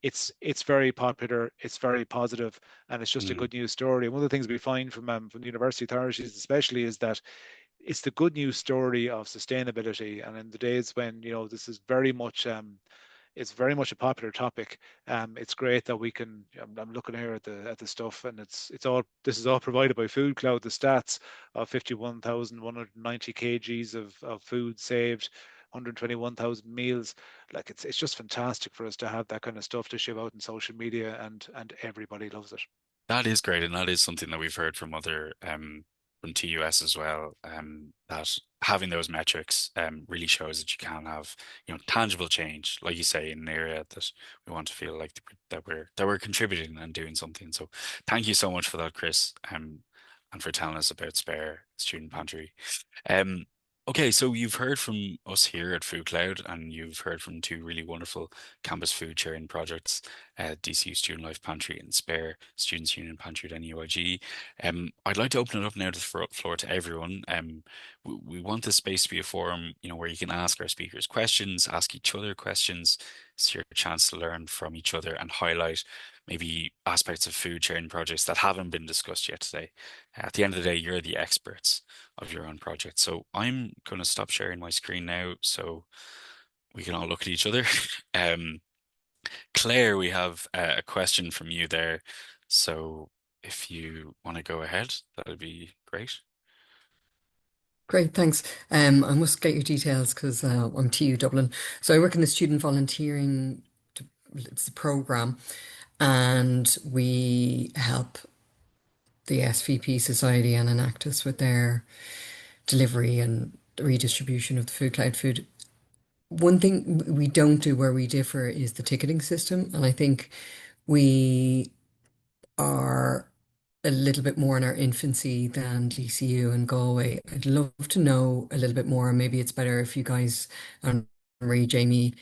[SPEAKER 5] it's very popular, it's very positive, and it's just a good news story. And one of the things we find from the university authorities especially is that it's the good news story of sustainability. And in the days when, this is very much it's very much a popular topic. It's great that we can. I'm looking here at the stuff, and this is all provided by Food Cloud. The stats of 51,190 kgs of food saved, 121,000 meals. Like, it's just fantastic for us to have that kind of stuff to share out in social media, and everybody loves it.
[SPEAKER 1] That is great, and that is something that we've heard from other from TUS as well. That having those metrics really shows that you can have, tangible change, like you say, in an area that we want to feel like that we're contributing and doing something. So thank you so much for that, Chris, and for telling us about Spare Student Pantry. Um, okay, so you've heard from us here at Food Cloud, and you've heard from two really wonderful campus food sharing projects, DCU Student Life Pantry and Spare Students' Union Pantry at NUIG. I'd like to open it up now to the floor to everyone. We want this space to be a forum, where you can ask our speakers questions, ask each other questions. It's your chance to learn from each other and highlight maybe aspects of food sharing projects that haven't been discussed yet today. At the end of the day, you're the experts of your own project. So I'm going to stop sharing my screen now so we can all look at each other. Claire, we have a question from you there. So if you want to go ahead, that would be great.
[SPEAKER 6] Great, thanks. I must get your details because I'm TU Dublin. So I work in the student volunteering, it's a program, and we help the SVP Society and Enactus with their delivery and redistribution of the Food Cloud food. One thing we don't do where we differ is the ticketing system, and I think we are a little bit more in our infancy than DCU and Galway. I'd love to know a little bit more. Maybe it's better if you guys, Marie, Jamie,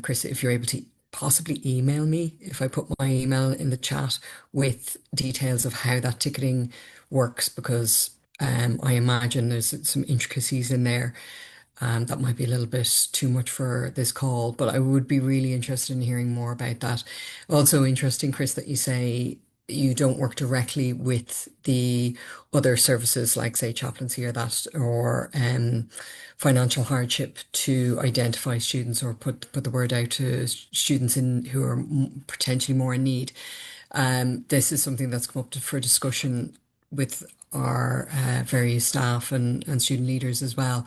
[SPEAKER 6] Chris, if you're able to possibly email me, if I put my email in the chat with details of how that ticketing works, because I imagine there's some intricacies in there. That might be a little bit too much for this call, but I would be really interested in hearing more about that. Also interesting, Chris, that you say you don't work directly with the other services like, say, chaplaincy or that, or financial hardship, to identify students or put the word out to students who are potentially more in need. This is something that's come up for discussion with our various staff and student leaders as well.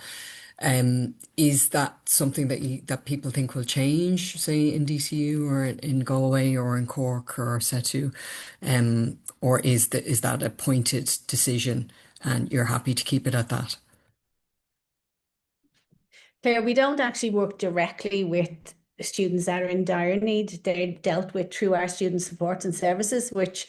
[SPEAKER 6] Is that something that people think will change, say in DCU or in Galway or in Cork or Setu, or is that a pointed decision and you're happy to keep it at that?
[SPEAKER 3] Claire, we don't actually work directly with students that are in dire need. They're dealt with through our student supports and services, which,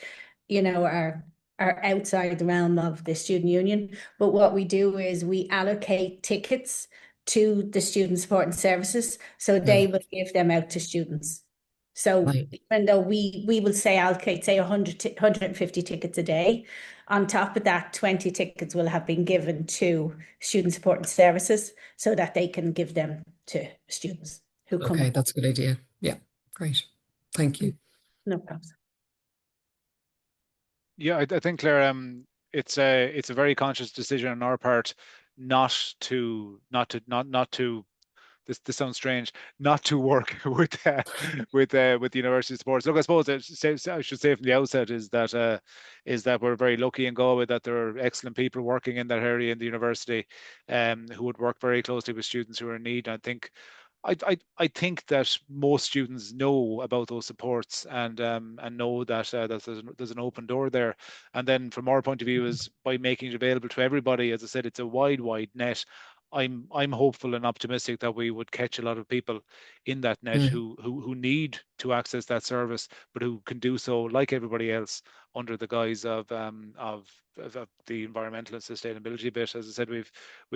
[SPEAKER 3] are outside the realm of the student union. But what we do is we allocate tickets to the student support and services, so they will give them out to students. So
[SPEAKER 6] Right.
[SPEAKER 3] even though we will say allocate, say 150 tickets a day, on top of that, 20 tickets will have been given to student support and services so that they can give them to students who come.
[SPEAKER 6] Okay, that's a good idea. Yeah, great. Thank you.
[SPEAKER 3] No problem.
[SPEAKER 5] Yeah, I think, Claire, it's a very conscious decision on our part not to this sounds strange, not to work with the university sports. Look, I suppose I should say from the outset is that we're very lucky in Galway that there are excellent people working in that area in the university, who would work very closely with students who are in need. And I think that most students know about those supports and know that there's an open door there. And then from our point of view is by making it available to everybody, as I said, it's a wide net. I'm hopeful and optimistic that we would catch a lot of people in that net who need to access that service, but who can do so like everybody else under the guise of the environmental and sustainability bit. As I said, we've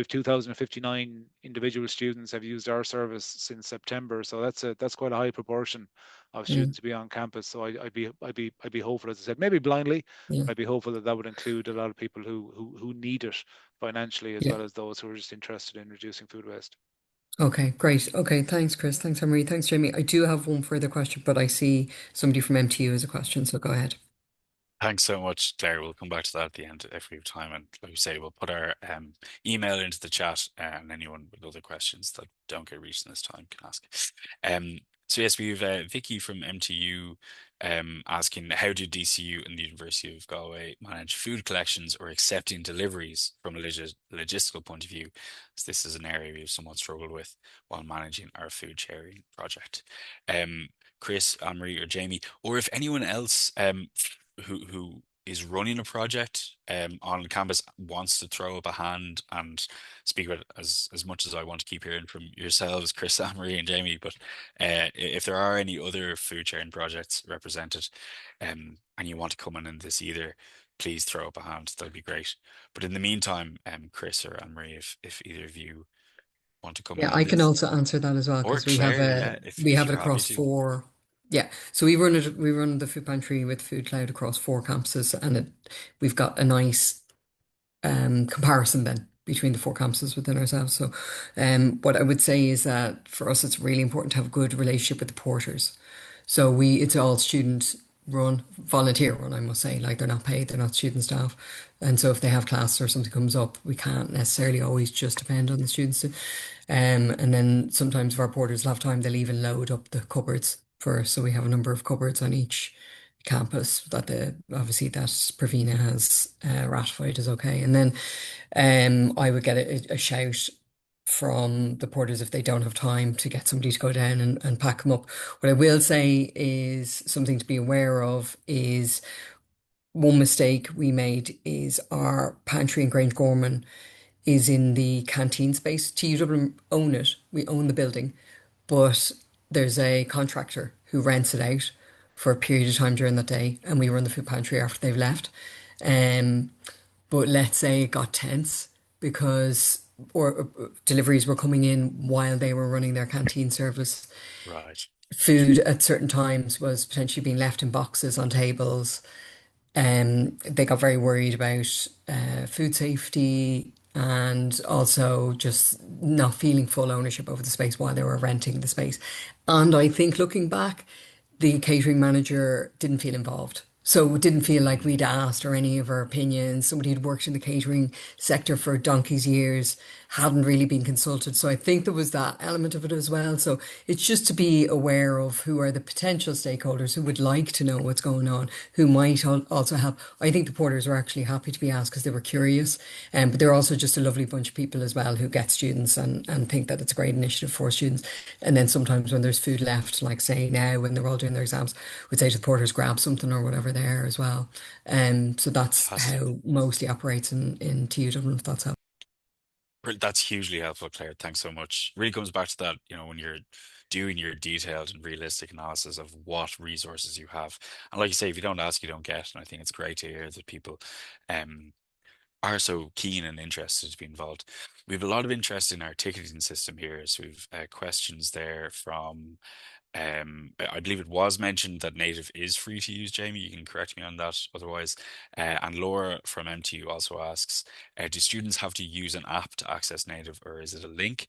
[SPEAKER 5] 2,059 individual students have used our service since September, so that's quite a high proportion of students to be on campus. So I'd be hopeful, as I said, maybe blindly, but I'd be hopeful that would include a lot of people who need it financially, as well as those who are just interested in reducing food waste.
[SPEAKER 6] Okay, great. Okay, thanks, Chris. Thanks, Anne-Marie. Thanks, Jamie. I do have one further question, but I see somebody from MTU has a question, so go ahead.
[SPEAKER 1] Thanks so much, Claire. We'll come back to that at the end if we have time. And like we say, we'll put our email into the chat, and anyone with other questions that don't get reached in this time can ask. So yes, we have Vicky from MTU asking, how do DCU and the University of Galway manage food collections or accepting deliveries from a logistical point of view? As this is an area we've somewhat struggled with while managing our food sharing project. Chris, Anne-Marie, or Jamie, or if anyone else who is running a project on campus wants to throw up a hand and speak about it, as much as I want to keep hearing from yourselves, Chris, Anne-Marie, and Jamie. But if there are any other food sharing projects represented, and you want to come in this either, please throw up a hand. That'd be great. But in the meantime, Chris or Anne-Marie, if either of you want to come in
[SPEAKER 6] Yeah,
[SPEAKER 1] on
[SPEAKER 6] I can
[SPEAKER 1] this,
[SPEAKER 6] also answer that as well,
[SPEAKER 1] or
[SPEAKER 6] because we have
[SPEAKER 1] Claire, if
[SPEAKER 6] it
[SPEAKER 1] you're happy
[SPEAKER 6] across
[SPEAKER 1] to.
[SPEAKER 6] four. Yeah, so we run the food pantry with Food Cloud across 4 campuses, and we've got a nice comparison then between the 4 campuses within ourselves. So what I would say is that for us it's really important to have a good relationship with the porters. So it's all student run, volunteer run, I must say. Like, they're not paid, they're not student staff. And so if they have class or something comes up, we can't necessarily always just depend on the students. And then sometimes if our porters have time, they'll even load up the cupboards for us. So we have a number of cupboards on each campus that obviously that Pravina has ratified as okay. And then I would get a shout from the porters if they don't have time to get somebody to go down and pack them up. What I will say is something to be aware of is one mistake we made is our pantry in Grange Gorman is in the canteen space. TU Dublin own it. We own the building, but there's a contractor who rents it out for a period of time during that day, and we run the food pantry after they've left. But let's say it got tense because deliveries were coming in while they were running their canteen service.
[SPEAKER 1] Right.
[SPEAKER 6] Food at certain times was potentially being left in boxes on tables. They got very worried about food safety and also just not feeling full ownership over the space while they were renting the space. And I think looking back, the catering manager didn't feel involved. So it didn't feel like we'd asked or any of our opinions. Somebody who'd worked in the catering sector for donkey's years hadn't really been consulted. So I think there was that element of it as well. So it's just to be aware of who are the potential stakeholders who would like to know what's going on, who might also help. I think the porters were actually happy to be asked because they were curious. But they're also just a lovely bunch of people as well who get students and think that it's a great initiative for students. And then sometimes when there's food left, like say now when they're all doing their exams, we'd say to the porters, grab something or whatever there as well. So that's how mostly operates in TU Dublin, if that's helpful.
[SPEAKER 1] That's hugely helpful, Claire. Thanks so much. Really comes back to that, when you're doing your detailed and realistic analysis of what resources you have. And like you say, if you don't ask, you don't get. And I think it's great to hear that people are so keen and interested to be involved. We have a lot of interest in our ticketing system here. So we've questions there from, I believe it was mentioned that Native is free to use, Jamie. You can correct me on that otherwise. And Laura from MTU also asks, do students have to use an app to access Native, or is it a link?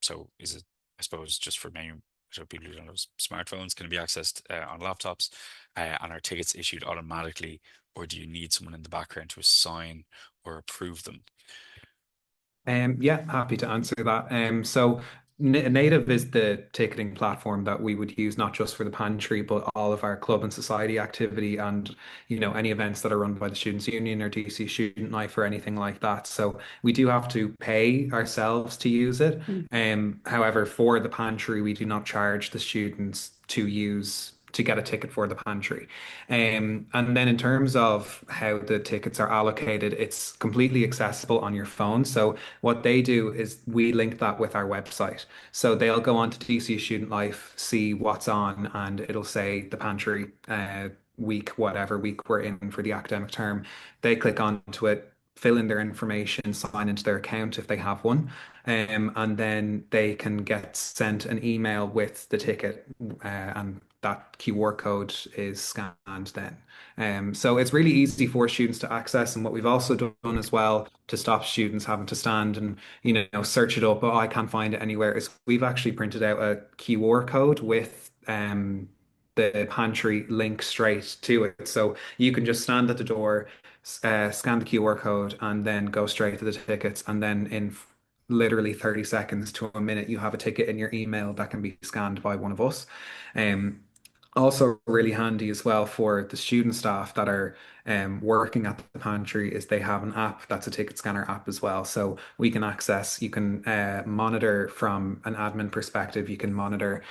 [SPEAKER 1] So is it, I suppose, just for many so people who don't have smartphones, can it be accessed on laptops? And are tickets issued automatically, or do you need someone in the background to assign or approve them?
[SPEAKER 4] Yeah, happy to answer that. So Native is the ticketing platform that we would use not just for the pantry, but all of our club and society activity and, any events that are run by the Students' Union or DC Student Life or anything like that. So we do have to pay ourselves to use it. However, for the pantry, we do not charge the students to get a ticket for the pantry. And then in terms of how the tickets are allocated, it's completely accessible on your phone. So what they do is we link that with our website. So they'll go on to DC Student Life, see what's on, and it'll say the pantry week, whatever week we're in for the academic term. They click onto it, fill in their information, sign into their account if they have one, and then they can get sent an email with the ticket, and that QR code is scanned then. So it's really easy for students to access. And what we've also done as well to stop students having to stand and, search it up, oh, I can't find it anywhere, is we've actually printed out a QR code with the pantry link straight to it. So you can just stand at the door, scan the QR code, and then go straight to the tickets. And then in literally 30 seconds to a minute, you have a ticket in your email that can be scanned by one of us. Also really handy as well for the student staff that are working at the pantry is they have an app that's a ticket scanner app as well. So we can you can monitor from an admin perspective, you can monitor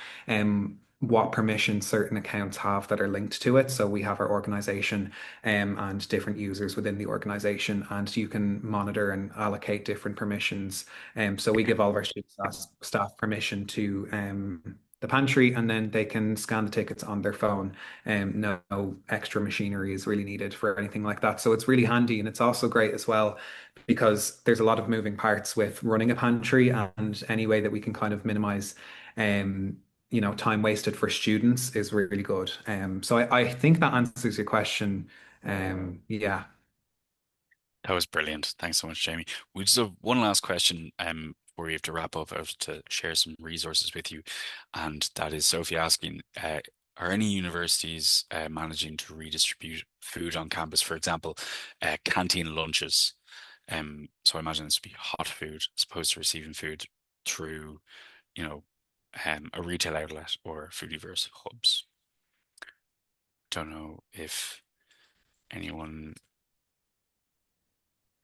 [SPEAKER 4] what permissions certain accounts have that are linked to it. So we have our organization and different users within the organization, and you can monitor and allocate different permissions. So we give all of our student staff permission to the pantry, and then they can scan the tickets on their phone. No extra machinery is really needed for anything like that. So it's really handy, and it's also great as well because there's a lot of moving parts with running a pantry, and any way that we can kind of minimize time wasted for students is really good. So I think that answers your question. Yeah.
[SPEAKER 1] That was brilliant. Thanks so much, Jamie. We just have one last question before we have to wrap up. I have to share some resources with you. And that is Sophie asking, are any universities managing to redistribute food on campus, for example, canteen lunches? So I imagine this would be hot food as opposed to receiving food through, a retail outlet or Foodiverse hubs. Don't know if anyone.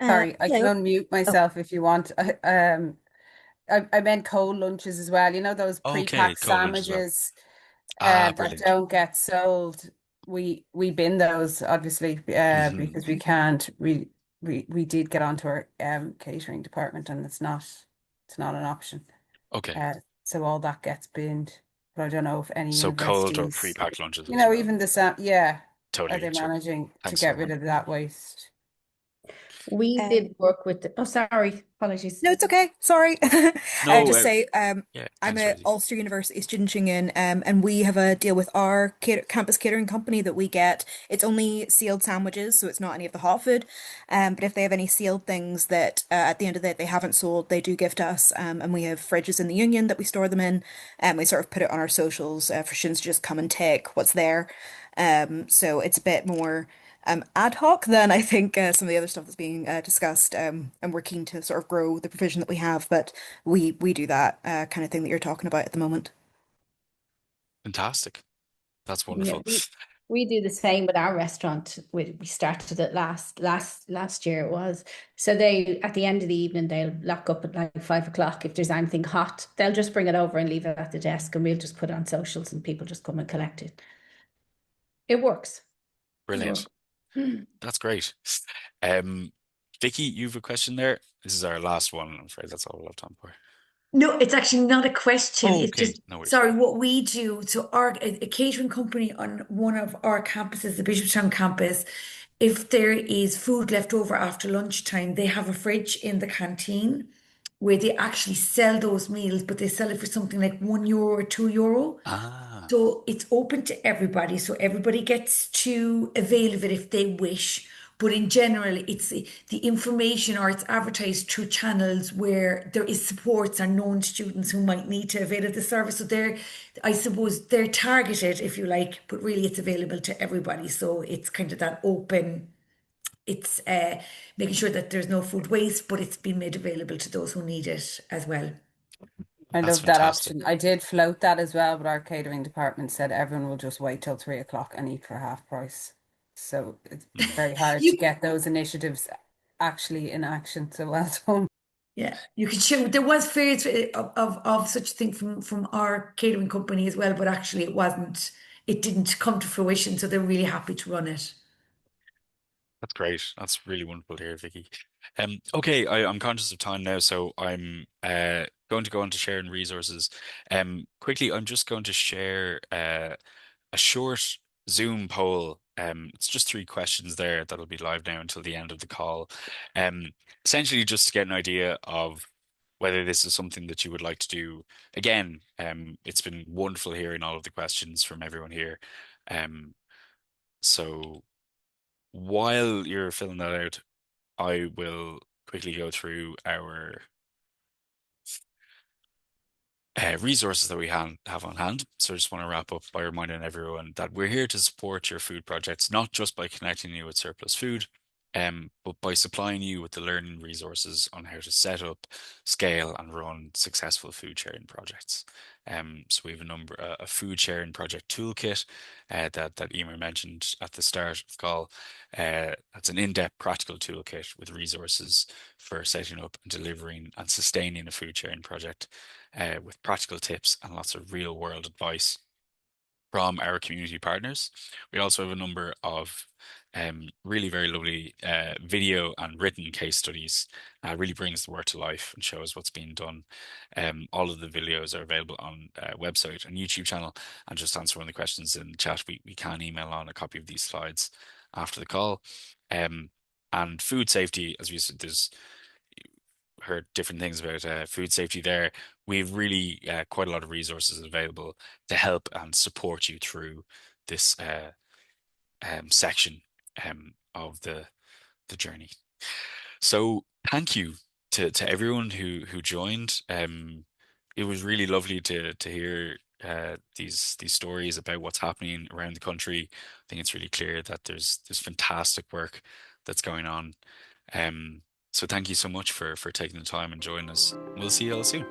[SPEAKER 7] Sorry, I can
[SPEAKER 3] hello.
[SPEAKER 7] unmute myself if you want. I meant cold lunches as well. Those
[SPEAKER 1] Okay,
[SPEAKER 7] pre-packed
[SPEAKER 1] cold lunch as well.
[SPEAKER 7] sandwiches that
[SPEAKER 1] Brilliant.
[SPEAKER 7] don't get sold. We bin those obviously because we can't. We did get onto our catering department, and it's not an option.
[SPEAKER 1] Okay.
[SPEAKER 7] So all that gets binned. But I don't know if any
[SPEAKER 1] So cold or
[SPEAKER 7] universities,
[SPEAKER 1] pre-packed lunches as well.
[SPEAKER 7] even the yeah, are
[SPEAKER 1] Totally
[SPEAKER 7] they
[SPEAKER 1] get you.
[SPEAKER 7] managing to
[SPEAKER 1] Thanks,
[SPEAKER 7] get
[SPEAKER 1] Lauren.
[SPEAKER 7] rid of that waste?
[SPEAKER 3] We did work with oh, sorry, apologies.
[SPEAKER 8] No, it's okay. Sorry.
[SPEAKER 1] No,
[SPEAKER 8] Just say
[SPEAKER 1] yeah,
[SPEAKER 8] I'm
[SPEAKER 1] thanks,
[SPEAKER 8] a
[SPEAKER 1] Rosie.
[SPEAKER 8] Ulster University student union, and we have a deal with our campus catering company that we get. It's only sealed sandwiches, so it's not any of the hot food. But if they have any sealed things that at the end of the day they haven't sold, they do gift us. And we have fridges in the union that we store them in, and we sort of put it on our socials for students to just come and take what's there. So it's a bit more ad hoc than I think some of the other stuff that's being discussed. And we're keen to sort of grow the provision that we have, but we do that kind of thing that you're talking about at the moment.
[SPEAKER 1] Fantastic. That's
[SPEAKER 3] Yeah,
[SPEAKER 1] wonderful.
[SPEAKER 3] we do the same with our restaurant. We started it last year it was. So they at the end of the evening they'll lock up at like 5 o'clock. If there's anything hot, they'll just bring it over and leave it at the desk, and we'll just put it on socials and people just come and collect it. It works.
[SPEAKER 1] Brilliant. That's great. Vicky, you've a question there. This is our last one. I'm afraid that's all we'll have time for.
[SPEAKER 9] No, it's actually not a question.
[SPEAKER 1] Oh,
[SPEAKER 9] It's
[SPEAKER 1] okay.
[SPEAKER 9] just,
[SPEAKER 1] No worries.
[SPEAKER 9] sorry, what we do. So a catering company on one of our campuses, the Bishopstown campus, if there is food left over after lunchtime, they have a fridge in the canteen where they actually sell those meals, but they sell it for something like €1 or €2.
[SPEAKER 1] Ah,
[SPEAKER 9] So it's open to everybody. So everybody gets to avail of it if they wish. But in general, it's the information, or it's advertised through channels where there is supports and known students who might need to avail of the service. So I suppose they're targeted, if you like, but really it's available to everybody. So it's kind of that open, it's making sure that there's no food waste, but it's been made available to those who need it as well.
[SPEAKER 7] I
[SPEAKER 1] that's
[SPEAKER 7] love that
[SPEAKER 1] fantastic.
[SPEAKER 7] option. I did float that as well, but our catering department said everyone will just wait till 3 o'clock and eat for half price. So it's very hard to
[SPEAKER 9] You,
[SPEAKER 7] get those initiatives actually in action. So well done.
[SPEAKER 9] yeah, you can show. There was fears of such a thing from our catering company as well, but actually it wasn't. It didn't come to fruition, so they're really happy to run it.
[SPEAKER 1] That's great. That's really wonderful to hear, Vicky. Okay, I'm conscious of time now, so I'm going to go on to sharing resources. Quickly, I'm just going to share a short Zoom poll. It's just 3 questions there that'll be live now until the end of the call. Essentially, just to get an idea of whether this is something that you would like to do again. It's been wonderful hearing all of the questions from everyone here. So while you're filling that out, I will quickly go through our resources that we have on hand. So I just want to wrap up by reminding everyone that we're here to support your food projects, not just by connecting you with surplus food, but by supplying you with the learning resources on how to set up, scale, and run successful food sharing projects. So we have a food sharing project toolkit that Emer mentioned at the start of the call. That's an in-depth practical toolkit with resources for setting up and delivering and sustaining a food sharing project, with practical tips and lots of real world advice from our community partners. We also have a number of really very lovely video and written case studies. Really brings the work to life and shows what's being done. All of the videos are available on website and YouTube channel. And just answer one of the questions in the chat, we can email on a copy of these slides after the call. And food safety, as we said, there's heard different things about food safety there. We've really quite a lot of resources available to help and support you through this section of the journey. So thank you to everyone who joined. It was really lovely to hear these stories about what's happening around the country. I think it's really clear that there's fantastic work that's going on. So thank you so much for taking the time and joining us. We'll see you all soon.